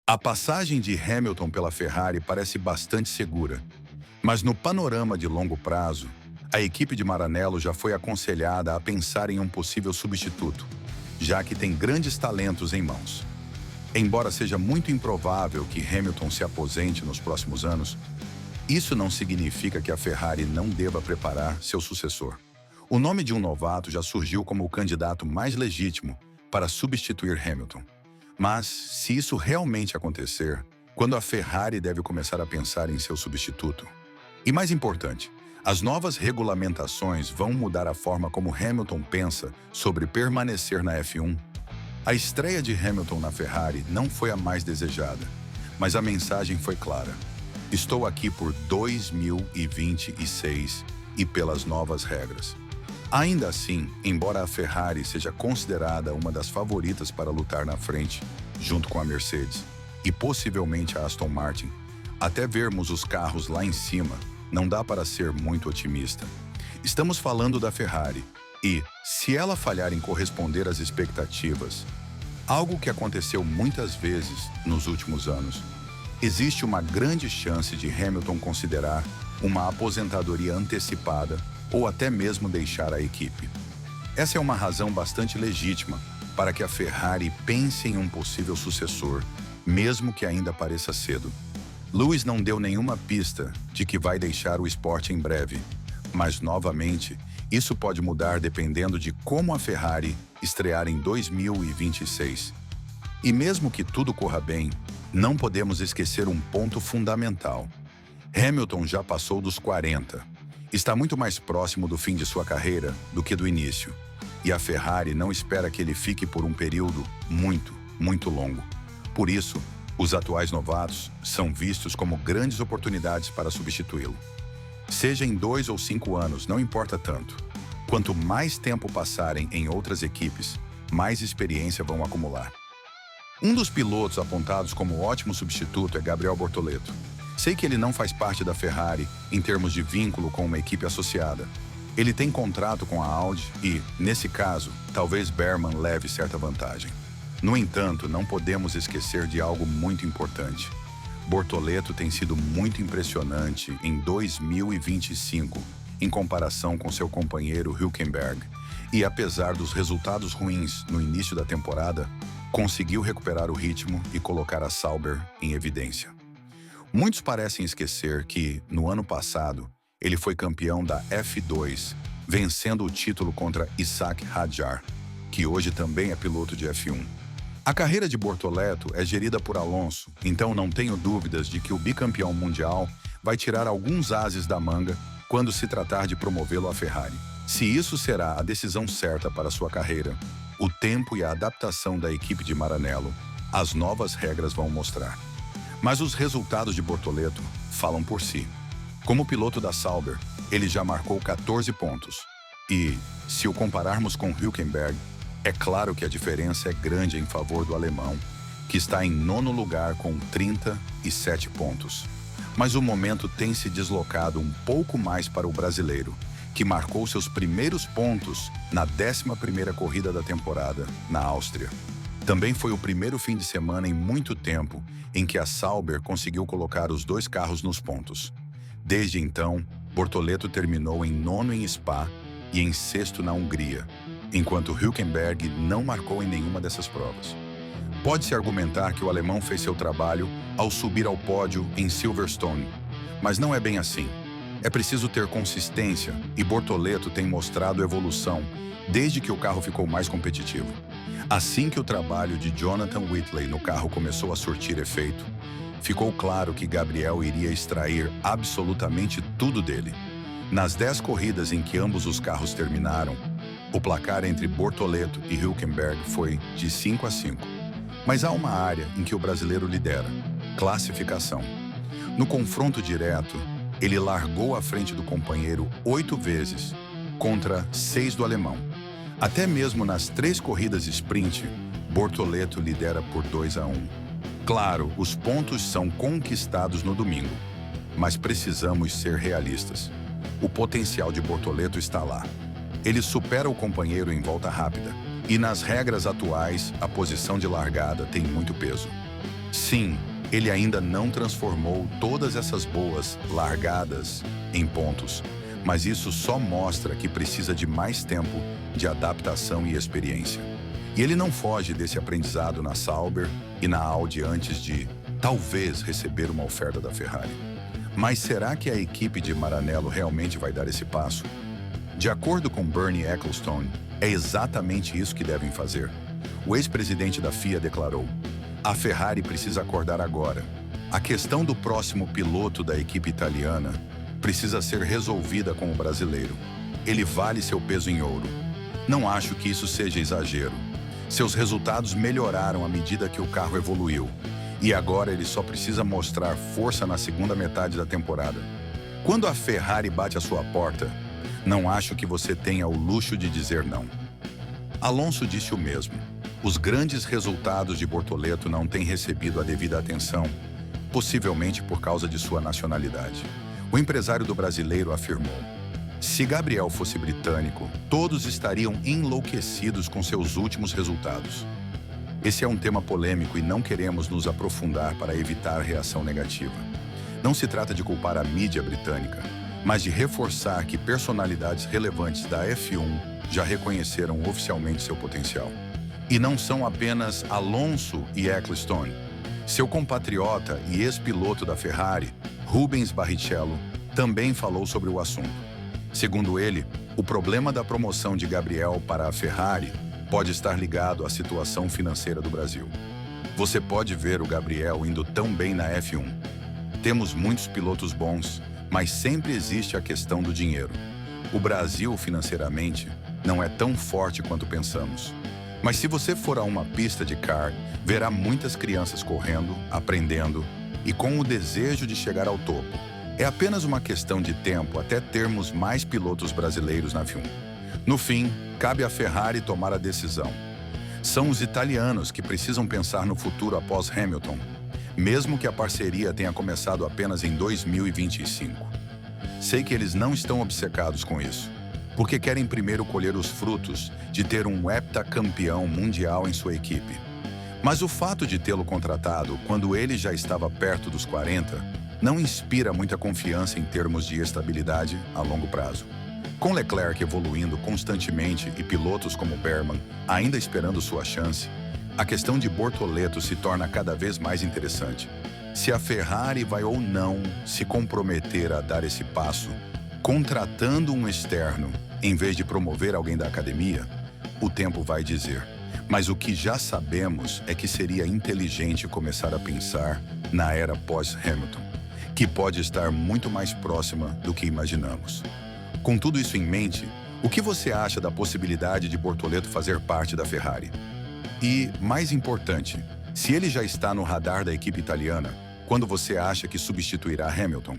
A passagem de Hamilton pela Ferrari parece bastante segura, mas no panorama de longo prazo, a equipe de Maranello já foi aconselhada a pensar em um possível substituto, já que tem grandes talentos em mãos. Embora seja muito improvável que Hamilton se aposente nos próximos anos, isso não significa que a Ferrari não deva preparar seu sucessor. O nome de um novato já surgiu como o candidato mais legítimo para substituir Hamilton. Mas, se isso realmente acontecer, quando a Ferrari deve começar a pensar em seu substituto? E mais importante, as novas regulamentações vão mudar a forma como Hamilton pensa sobre permanecer na F1. A estreia de Hamilton na Ferrari não foi a mais desejada, mas a mensagem foi clara. Estou aqui por 2026 e pelas novas regras. Ainda assim, embora a Ferrari seja considerada uma das favoritas para lutar na frente, junto com a Mercedes e possivelmente a Aston Martin, até vermos os carros lá em cima, não dá para ser muito otimista. Estamos falando da Ferrari e, se ela falhar em corresponder às expectativas, algo que aconteceu muitas vezes nos últimos anos, existe uma grande chance de Hamilton considerar uma aposentadoria antecipada ou até mesmo deixar a equipe. Essa é uma razão bastante legítima para que a Ferrari pense em um possível sucessor, mesmo que ainda pareça cedo. Lewis não deu nenhuma pista de que vai deixar o esporte em breve, mas, novamente, isso pode mudar dependendo de como a Ferrari estrear em 2026. E mesmo que tudo corra bem, não podemos esquecer um ponto fundamental. Hamilton já passou dos 40. Está muito mais próximo do fim de sua carreira do que do início. E a Ferrari não espera que ele fique por um período muito longo. Por isso, os atuais novatos são vistos como grandes oportunidades para substituí-lo. Seja em 2 ou 5 anos, não importa tanto. Quanto mais tempo passarem em outras equipes, mais experiência vão acumular. Um dos pilotos apontados como ótimo substituto é Gabriel Bortoleto. Sei que ele não faz parte da Ferrari em termos de vínculo com uma equipe associada. Ele tem contrato com a Audi e, nesse caso, talvez Behrman leve certa vantagem. No entanto, não podemos esquecer de algo muito importante. Bortoleto tem sido muito impressionante em 2025, em comparação com seu companheiro Hülkenberg, e apesar dos resultados ruins no início da temporada, conseguiu recuperar o ritmo e colocar a Sauber em evidência. Muitos parecem esquecer que, no ano passado, ele foi campeão da F2, vencendo o título contra Isaac Hadjar, que hoje também é piloto de F1. A carreira de Bortoleto é gerida por Alonso, então não tenho dúvidas de que o bicampeão mundial vai tirar alguns ases da manga quando se tratar de promovê-lo à Ferrari. Se isso será a decisão certa para sua carreira, o tempo e a adaptação da equipe de Maranello, as novas regras vão mostrar. Mas os resultados de Bortoleto falam por si. Como piloto da Sauber, ele já marcou 14 pontos. E, se o compararmos com Hülkenberg, é claro que a diferença é grande em favor do alemão, que está em 9º lugar com 37 pontos. Mas o momento tem se deslocado um pouco mais para o brasileiro, que marcou seus primeiros pontos na 11ª corrida da temporada, na Áustria. Também foi o primeiro fim de semana em muito tempo em que a Sauber conseguiu colocar os 2 carros nos pontos. Desde então, Bortoleto terminou em 9º em Spa e em 6º na Hungria, enquanto Hülkenberg não marcou em nenhuma dessas provas. Pode-se argumentar que o alemão fez seu trabalho ao subir ao pódio em Silverstone, mas não é bem assim. É preciso ter consistência e Bortoleto tem mostrado evolução desde que o carro ficou mais competitivo. Assim que o trabalho de Jonathan Whitley no carro começou a surtir efeito, ficou claro que Gabriel iria extrair absolutamente tudo dele. Nas 10 corridas em que ambos os carros terminaram, o placar entre Bortoleto e Hülkenberg foi de 5-5. Mas há uma área em que o brasileiro lidera: classificação. No confronto direto, ele largou à frente do companheiro 8 vezes, contra 6 do alemão. Até mesmo nas 3 corridas sprint, Bortoleto lidera por 2-1. Claro, os pontos são conquistados no domingo, mas precisamos ser realistas. O potencial de Bortoleto está lá. Ele supera o companheiro em volta rápida, e nas regras atuais, a posição de largada tem muito peso. Sim, ele ainda não transformou todas essas boas largadas em pontos, mas isso só mostra que precisa de mais tempo de adaptação e experiência. E ele não foge desse aprendizado na Sauber e na Audi antes de, talvez, receber uma oferta da Ferrari. Mas será que a equipe de Maranello realmente vai dar esse passo? De acordo com Bernie Ecclestone, é exatamente isso que devem fazer. O ex-presidente da FIA declarou: "A Ferrari precisa acordar agora. A questão do próximo piloto da equipe italiana precisa ser resolvida com o brasileiro. Ele vale seu peso em ouro. Não acho que isso seja exagero. Seus resultados melhoraram à medida que o carro evoluiu. E agora ele só precisa mostrar força na segunda metade da temporada. Quando a Ferrari bate à sua porta, não acho que você tenha o luxo de dizer não." Alonso disse o mesmo. Os grandes resultados de Bortoleto não têm recebido a devida atenção, possivelmente por causa de sua nacionalidade. O empresário do brasileiro afirmou: "Se Gabriel fosse britânico, todos estariam enlouquecidos com seus últimos resultados." Esse é um tema polêmico e não queremos nos aprofundar para evitar reação negativa. Não se trata de culpar a mídia britânica, mas de reforçar que personalidades relevantes da F1 já reconheceram oficialmente seu potencial. E não são apenas Alonso e Ecclestone. Seu compatriota e ex-piloto da Ferrari, Rubens Barrichello, também falou sobre o assunto. Segundo ele, o problema da promoção de Gabriel para a Ferrari pode estar ligado à situação financeira do Brasil. Você pode ver o Gabriel indo tão bem na F1. Temos muitos pilotos bons, mas sempre existe a questão do dinheiro. O Brasil, financeiramente, não é tão forte quanto pensamos. Mas se você for a uma pista de kart, verá muitas crianças correndo, aprendendo e com o desejo de chegar ao topo. É apenas uma questão de tempo até termos mais pilotos brasileiros na F1. No fim, cabe à Ferrari tomar a decisão. São os italianos que precisam pensar no futuro após Hamilton, mesmo que a parceria tenha começado apenas em 2025. Sei que eles não estão obcecados com isso, porque querem primeiro colher os frutos de ter um heptacampeão mundial em sua equipe. Mas o fato de tê-lo contratado quando ele já estava perto dos 40 não inspira muita confiança em termos de estabilidade a longo prazo. Com Leclerc evoluindo constantemente e pilotos como Berman ainda esperando sua chance, a questão de Bortoleto se torna cada vez mais interessante. Se a Ferrari vai ou não se comprometer a dar esse passo, contratando um externo em vez de promover alguém da academia, o tempo vai dizer. Mas o que já sabemos é que seria inteligente começar a pensar na era pós-Hamilton, que pode estar muito mais próxima do que imaginamos. Com tudo isso em mente, o que você acha da possibilidade de Bortoleto fazer parte da Ferrari? E, mais importante, se ele já está no radar da equipe italiana, quando você acha que substituirá Hamilton?